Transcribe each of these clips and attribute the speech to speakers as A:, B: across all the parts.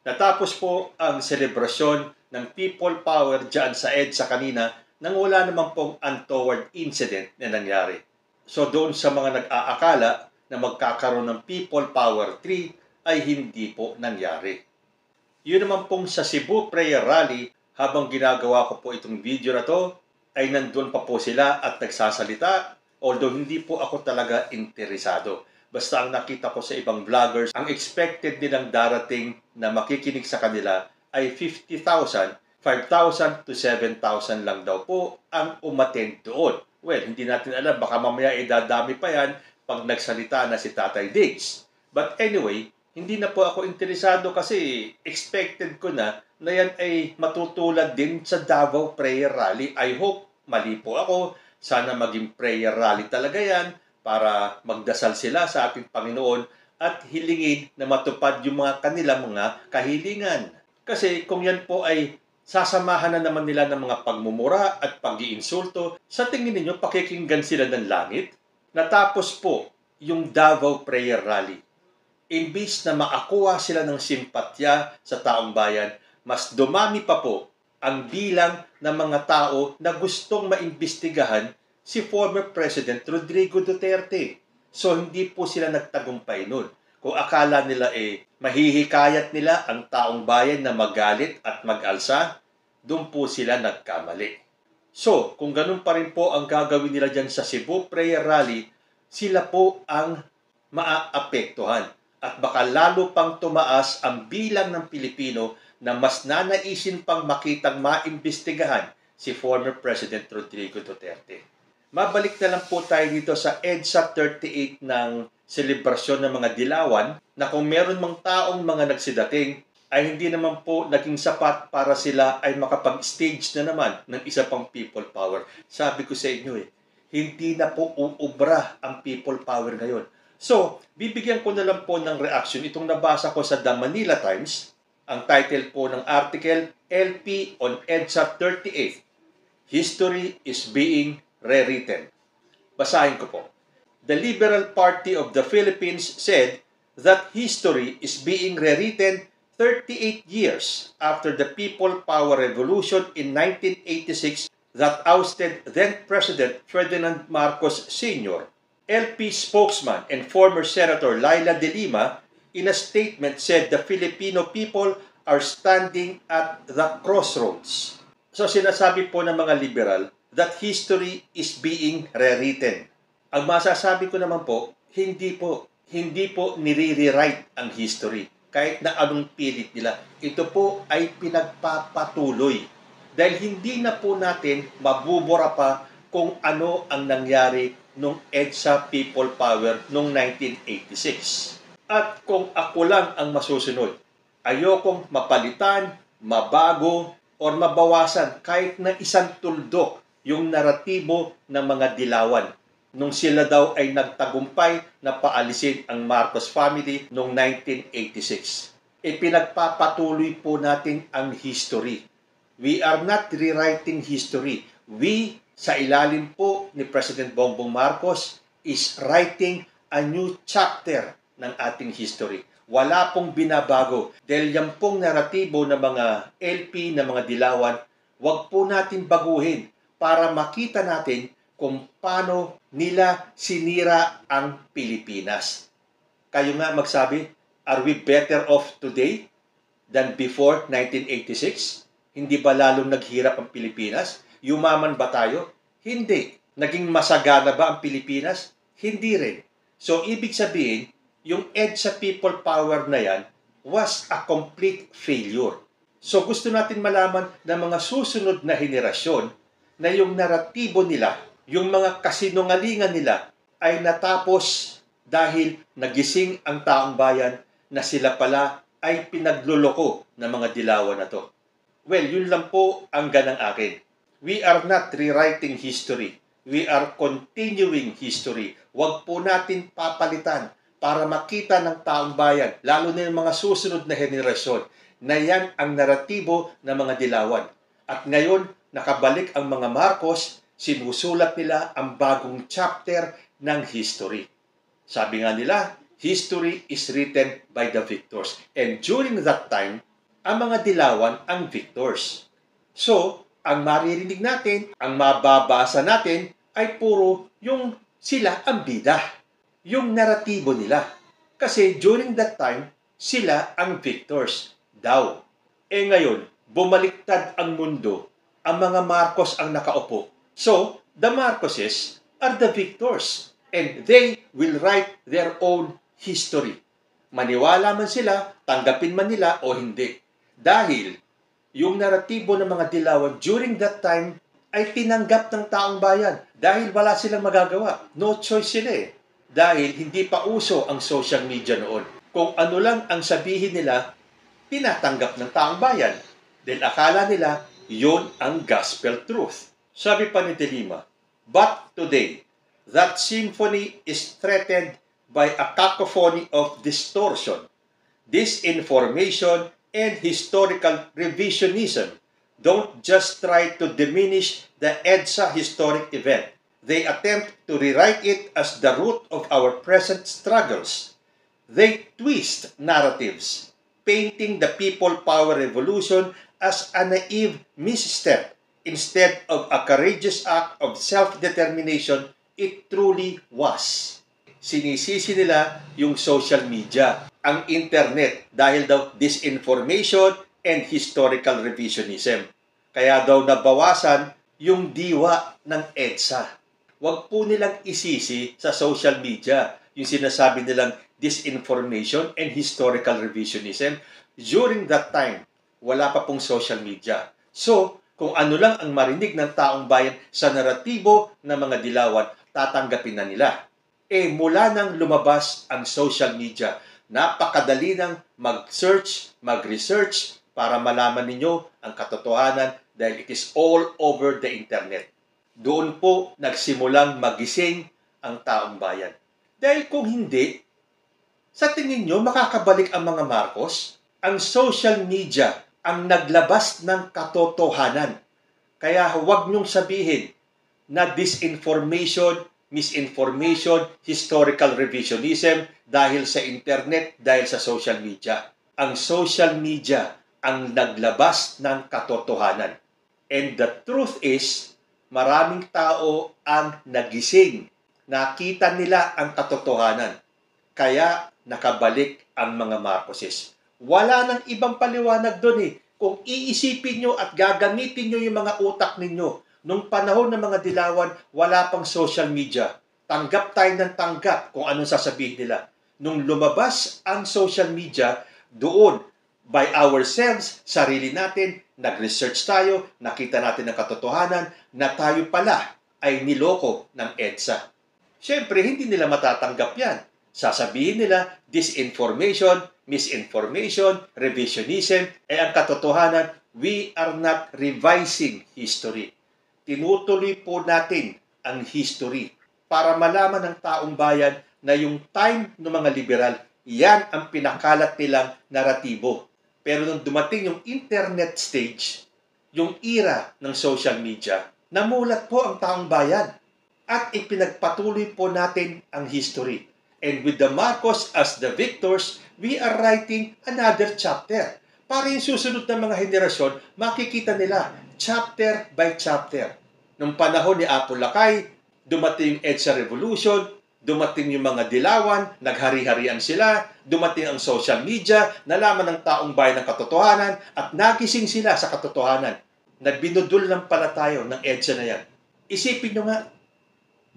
A: Natapos po ang selebrasyon ng People Power dyan sa EDSA kanina nang wala naman pong untoward incident na nangyari. So doon sa mga nag-aakala na magkakaroon ng People Power 3 ay hindi po nangyari. Yun naman pong sa Cebu Prayer Rally, habang ginagawa ko po itong video na to, ay nandun pa po sila at nagsasalita, although hindi po ako talaga interesado. Basta ang nakita ko sa ibang vloggers, ang expected nilang darating na makikinig sa kanila ay 50,000, 5,000 to 7,000 lang daw po ang umattend doon. Well, hindi natin alam, baka mamaya idadami pa yan pag nagsalita na si Tatay Diggs. But anyway, hindi na po ako interesado kasi expected ko na yan ay matutulad din sa Davao Prayer Rally. I hope mali po ako. Sana maging prayer rally talaga yan para magdasal sila sa ating Panginoon at hilingin na matupad yung mga kanilang mga kahilingan. Kasi kung yan po ay sasamahan na naman nila ng mga pagmumura at pag-iinsulto, sa tingin ninyo pakikinggan sila ng langit? Natapos po yung Davao Prayer Rally. Imbis na makakuha sila ng simpatya sa taong bayan, mas dumami pa po ang bilang ng mga tao na gustong maimbestigahan si former President Rodrigo Duterte. So hindi po sila nagtagumpay nun. Kung akala nila mahihikayat nila ang taong bayan na magalit at mag-alsa, doon po sila nagkamali. So kung ganun pa rin po ang gagawin nila dyan sa Cebu Prayer Rally, sila po ang maaapektuhan. At baka lalo pang tumaas ang bilang ng Pilipino na mas nanaisin pang makitang maimbestigahan si former President Rodrigo Duterte. Mabalik na lang po tayo dito sa EDSA 38 ng selebrasyon ng mga dilawan na kung meron mang taong mga nagsidating ay hindi naman po naging sapat para sila ay makapag-stage na naman ng isa pang people power. Sabi ko sa inyo hindi na po uubra ang people power ngayon. So, bibigyan ko na lang po ng reaction itong nabasa ko sa The Manila Times. Ang title po ng article, LP on EDSA 38, History is being rewritten. Basahin ko po. The Liberal Party of the Philippines said that history is being rewritten 38 years after the People Power Revolution in 1986 that ousted then-President Ferdinand Marcos Sr. LP spokesman and former Senator Laila De Lima, in a statement, said the Filipino people are standing at the crossroads. So sinasabi po ng mga liberal that history is being rewritten. Ang masasabi ko naman po, hindi po nire-rewrite ang history. Kahit na anong pilit nila, ito po ay pinagpapatuloy. Dahil hindi na po natin mabubura pa kung ano ang nangyari nung EDSA People Power noong 1986. At kung ako lang ang masusunod, ayokong mapalitan, mabago, or mabawasan kahit na isang tuldok yung naratibo ng mga dilawan nung sila daw ay nagtagumpay na paalisin ang Marcos family noong 1986. Pinagpapatuloy po natin ang history. We are not rewriting history. We, sa ilalim po ni President Bongbong Marcos, is writing a new chapter ng ating history. Wala pong binabago. Dahil yan pong naratibo ng mga LP, ng mga dilawan, wag po natin baguhin para makita natin kung paano nila sinira ang Pilipinas. Kayo nga magsabi, are we better off today than before 1986? Hindi ba lalong naghirap ang Pilipinas? Yumaman ba tayo? Hindi. Naging masagana ba ang Pilipinas? Hindi rin. So, ibig sabihin, yung EDSA People Power na yan was a complete failure. So, gusto natin malaman ng mga susunod na henerasyon na yung naratibo nila, yung mga kasinungalingan nila ay natapos dahil nagising ang taong bayan na sila pala ay pinagluloko ng mga dilawan na to. Well, yun lang po ang ganang akin. We are not rewriting history. We are continuing history. Huwag po natin papalitan para makita ng taong bayan, lalo na yung mga susunod na henerasyon, na yan ang naratibo ng mga dilawan. At ngayon, nakabalik ang mga Marcos, sinusulat nila ang bagong chapter ng history. Sabi nga nila, history is written by the victors. And during that time, ang mga dilawan ang victors. So, ang maririnig natin, ang mababasa natin ay puro yung sila ang bida, yung naratibo nila. Kasi during that time, sila ang victors daw. Ngayon, bumaliktad ang mundo, ang mga Marcos ang nakaupo. So, the Marcoses are the victors and they will write their own history. Maniwala man sila, tanggapin man nila o hindi. Dahil yung naratibo ng mga dilawan during that time ay tinanggap ng taong bayan dahil wala silang magagawa. No choice sila eh. Dahil hindi pa uso ang social media noon. Kung ano lang ang sabihin nila, tinatanggap ng taong bayan. Dahil akala nila, yun ang gospel truth. Sabi pa ni De Lima, but today, that symphony is threatened by a cacophony of distortion, disinformation, and historical revisionism. Don't just try to diminish the EDSA historic event. They attempt to rewrite it as the root of our present struggles. They twist narratives, painting the people power revolution as a naive misstep instead of a courageous act of self-determination it truly was. Sinisisi nila yung social media, ang internet, dahil daw disinformation and historical revisionism. Kaya daw nabawasan yung diwa ng EDSA. Huwag po nilang isisi sa social media yung sinasabi nilang disinformation and historical revisionism. During that time, wala pa pong social media. So, kung ano lang ang marinig ng taong bayan sa naratibo ng mga dilawan, tatanggapin na nila. Mula nang lumabas ang social media, napakadali nang mag-search, mag-research para malaman ninyo ang katotohanan dahil it is all over the internet. Doon po nagsimulang magising ang taong bayan. Dahil kung hindi, sa tingin nyo makakabalik ang mga Marcos? Ang social media ang naglabas ng katotohanan. Kaya huwag nyong sabihin na disinformation, misinformation, historical revisionism dahil sa internet, dahil sa social media. Ang social media ang naglabas ng katotohanan. And the truth is, maraming tao ang nagising. Nakita nila ang katotohanan. Kaya nakabalik ang mga Marcoses. Wala nang ibang paliwanag doon eh. Kung iisipin nyo at gagamitin nyo yung mga utak ninyo, nung panahon ng mga dilawan, wala pang social media. Tanggap tayo ng tanggap kung anong sasabihin nila. Nung lumabas ang social media, doon, by ourselves, sarili natin, nag-research tayo, nakita natin ang katotohanan na tayo pala ay niloko ng EDSA. Siyempre, hindi nila matatanggap yan. Sasabihin nila, disinformation, misinformation, revisionism, ang katotohanan, we are not revising history. Tinutuloy po natin ang history para malaman ng taong bayan na yung time ng mga liberal, yan ang pinakalat nilang naratibo. Pero nung dumating yung internet stage, yung era ng social media, namulat po ang taong bayan at ipinagpatuloy po natin ang history. And with the Marcos as the victors, we are writing another chapter. Para yung susunod na mga henerasyon, makikita nila chapter by chapter. Nung panahon ni Apo Lakay, dumating yung EDSA Revolution, dumating yung mga dilawan, naghari-harian sila, dumating ang social media, nalaman ng taong bayan ng katotohanan, at nagising sila sa katotohanan. Nagbinudul lang pala tayo ng EDSA na yan. Isipin nyo nga,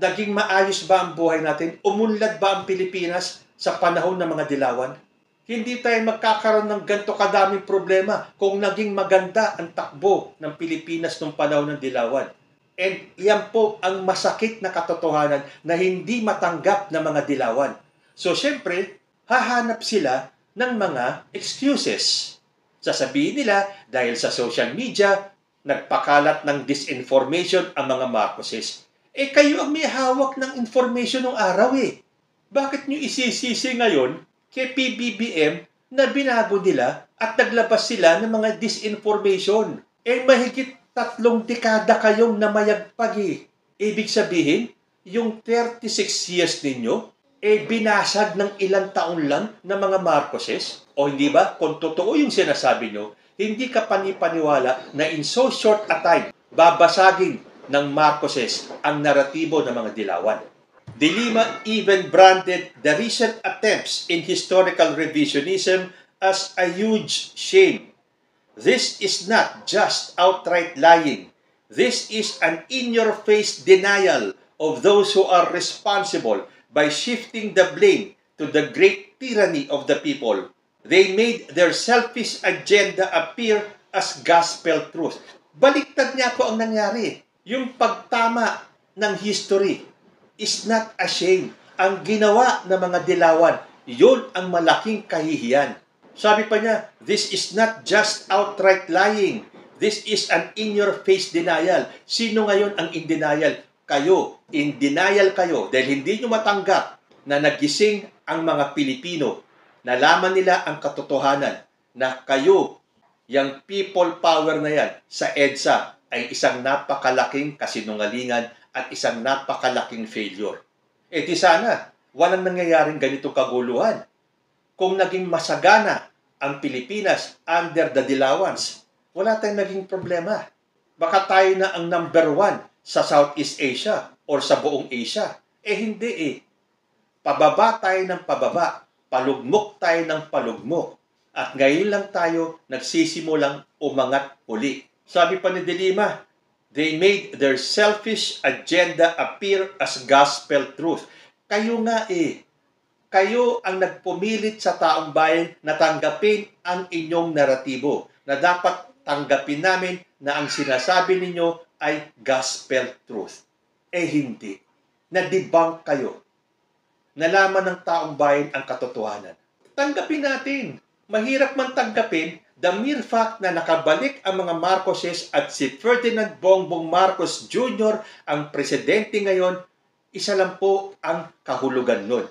A: naging maayos ba ang buhay natin? Umunlad ba ang Pilipinas sa panahon ng mga dilawan? Hindi tayo magkakaroon ng ganito kadaming problema kung naging maganda ang takbo ng Pilipinas nung panahon ng dilawan. And yan po ang masakit na katotohanan na hindi matanggap ng mga dilawan. So, syempre, hahanap sila ng mga excuses. Sasabihin nila, dahil sa social media, nagpakalat ng disinformation ang mga Marcoses. Kayo ang may hawak ng information ng araw eh. Bakit nyo isisisi ngayon kay PBBM na binago nila at naglabas sila ng mga disinformation? Mahigit 3 dekada kayong namayagpag eh. Ibig sabihin, yung 36 years ninyo, binasag ng ilang taon lang ng mga Marcoses. O hindi ba? Kung totoo yung sinasabi nyo, hindi ka panipaniwala na in so short a time, babasagin ng Marcoses ang naratibo ng mga dilawan. De Lima even branded the recent attempts in historical revisionism as a huge shame. This is not just outright lying. This is an in-your-face denial of those who are responsible by shifting the blame to the great tyranny of the people. They made their selfish agenda appear as gospel truth. Baliktad niya po ang nangyari. Yung pagtama ng history is not a shame. Ang ginawa ng mga dilawan, yun ang malaking kahihiyan. Sabi pa niya, this is not just outright lying. This is an in-your-face denial. Sino ngayon ang in denial? Kayo. In denial kayo dahil hindi nyo matanggap na nagising ang mga Pilipino. Nalaman nila ang katotohanan na kayo, yung people power na yan sa EDSA ay isang napakalaking kasinungalingan at isang napakalaking failure. E di sana, walang nangyayaring ganitong kaguluhan. Kung naging masagana ang Pilipinas under the Dilawans, wala tayong naging problema. Baka tayo na ang number 1 sa Southeast Asia or sa buong Asia. Eh hindi eh. Pababa tayo ng pababa. Palugmok tayo ng palugmok. At ngayon lang tayo nagsisimulang umangat uli. Sabi pa ni De Lima, they made their selfish agenda appear as gospel truth. Kayo nga eh. Kayo ang nagpumilit sa taong bayan na tanggapin ang inyong naratibo. Na dapat tanggapin namin na ang sinasabi ninyo ay gospel truth. Eh hindi. Na-debunk kayo. Nalaman ng taong bayan ang katotohanan. Tanggapin natin. Mahirap man tanggapin the mere fact na nakabalik ang mga Marcoses at si Ferdinand Bongbong Marcos Jr. ang presidente ngayon, isa lang po ang kahulugan nun.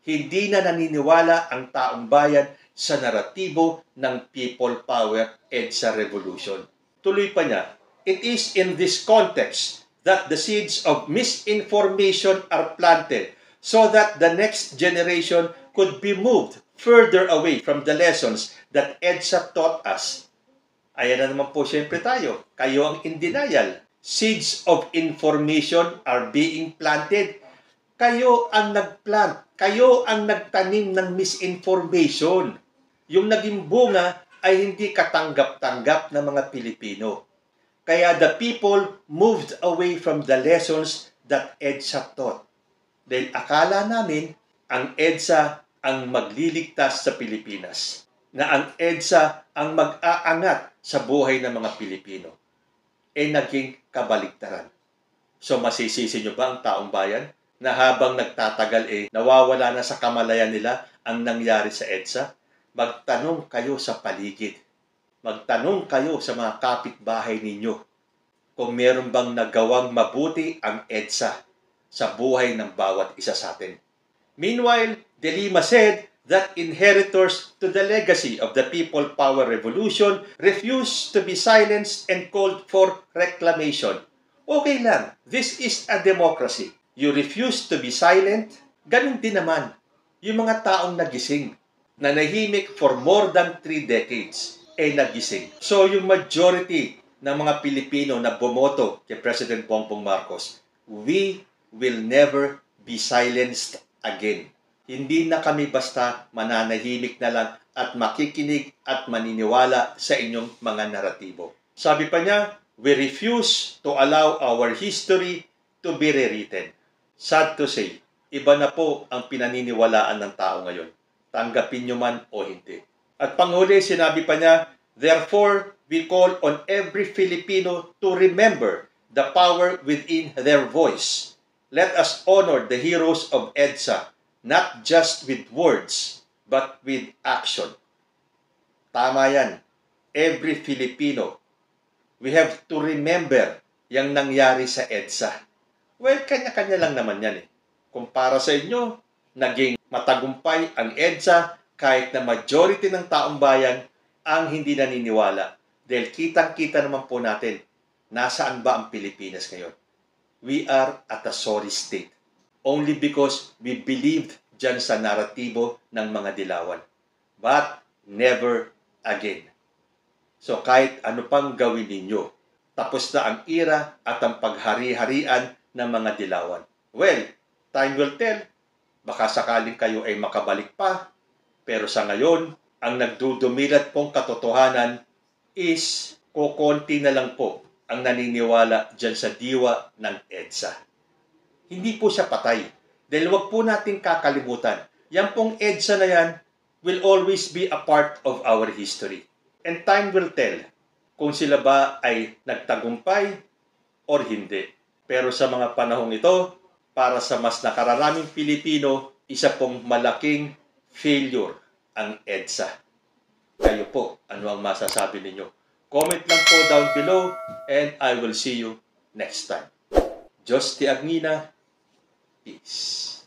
A: Hindi na naniniwala ang taong bayan sa naratibo ng people power EDSA revolution. Tuloy pa niya, it is in this context that the seeds of misinformation are planted so that the next generation could be moved further away from the lessons that EDSA taught us. Ayan na naman po siyempre tayo. Kayo ang in denial. Seeds of information are being planted. Kayo ang nagplant. Kayo ang nagtanim ng misinformation. Yung naging bunga ay hindi katanggap-tanggap ng mga Pilipino. Kaya the people moved away from the lessons that EDSA taught. Dahil akala namin ang EDSA ang magliligtas sa Pilipinas. Na ang EDSA ang mag-aangat sa buhay ng mga Pilipino. Eh naging kabaligtaran. So masisisi nyo ba ang taong bayan na habang nagtatagal nawawala na sa kamalayan nila ang nangyari sa EDSA? Magtanong kayo sa paligid. Magtanong kayo sa mga kapitbahay ninyo kung meron bang nagawang mabuti ang EDSA sa buhay ng bawat isa sa atin. Meanwhile, De Lima said that inheritors to the legacy of the People Power Revolution refused to be silenced and called for reclamation. Okay lang, this is a democracy. You refuse to be silent, ganun din naman yung mga taong nagising, na nahimik for more than 3 decades, nagising. So yung majority ng mga Pilipino na bumoto kay President Bongbong Marcos, we will never be silenced again. Hindi na kami basta mananahimik na lang at makikinig at maniniwala sa inyong mga naratibo. Sabi pa niya, we refuse to allow our history to be rewritten. Sad to say, iba na po ang pinaniniwalaan ng tao ngayon. Tanggapin nyo man o hindi. At panghuli, sinabi pa niya, therefore, we call on every Filipino to remember the power within their voice. Let us honor the heroes of EDSA, not just with words, but with action. Tama yan. Every Filipino, we have to remember yung nangyari sa EDSA. Well, kanya-kanya lang naman yan Kung para sa inyo, naging matagumpay ang EDSA kahit na majority ng taong bayan ang hindi naniniwala. Dahil kitang-kita naman po natin, nasaan ba ang Pilipinas ngayon? We are at a sorry state. Only because we believed dyan sa naratibo ng mga dilawan. But never again. So kahit ano pang gawin ninyo, tapos na ang era at ang paghari-harian ng mga dilawan. Well, time will tell. Baka sakaling kayo ay makabalik pa. Pero sa ngayon, ang nagdudumilat pong katotohanan is kokonti na lang po ang naniniwala dyan sa diwa ng EDSA. Hindi po siya patay. Dahil wag po natin kakalimutan, yan pong EDSA na yan will always be a part of our history. And time will tell kung sila ba ay nagtagumpay or hindi. Pero sa mga panahong ito, para sa mas nakararaming Pilipino, isa pong malaking failure ang EDSA. Kayo po, ano ang masasabi ninyo? Comment lang po down below and I will see you next time. Diyos ti Agnina, peace.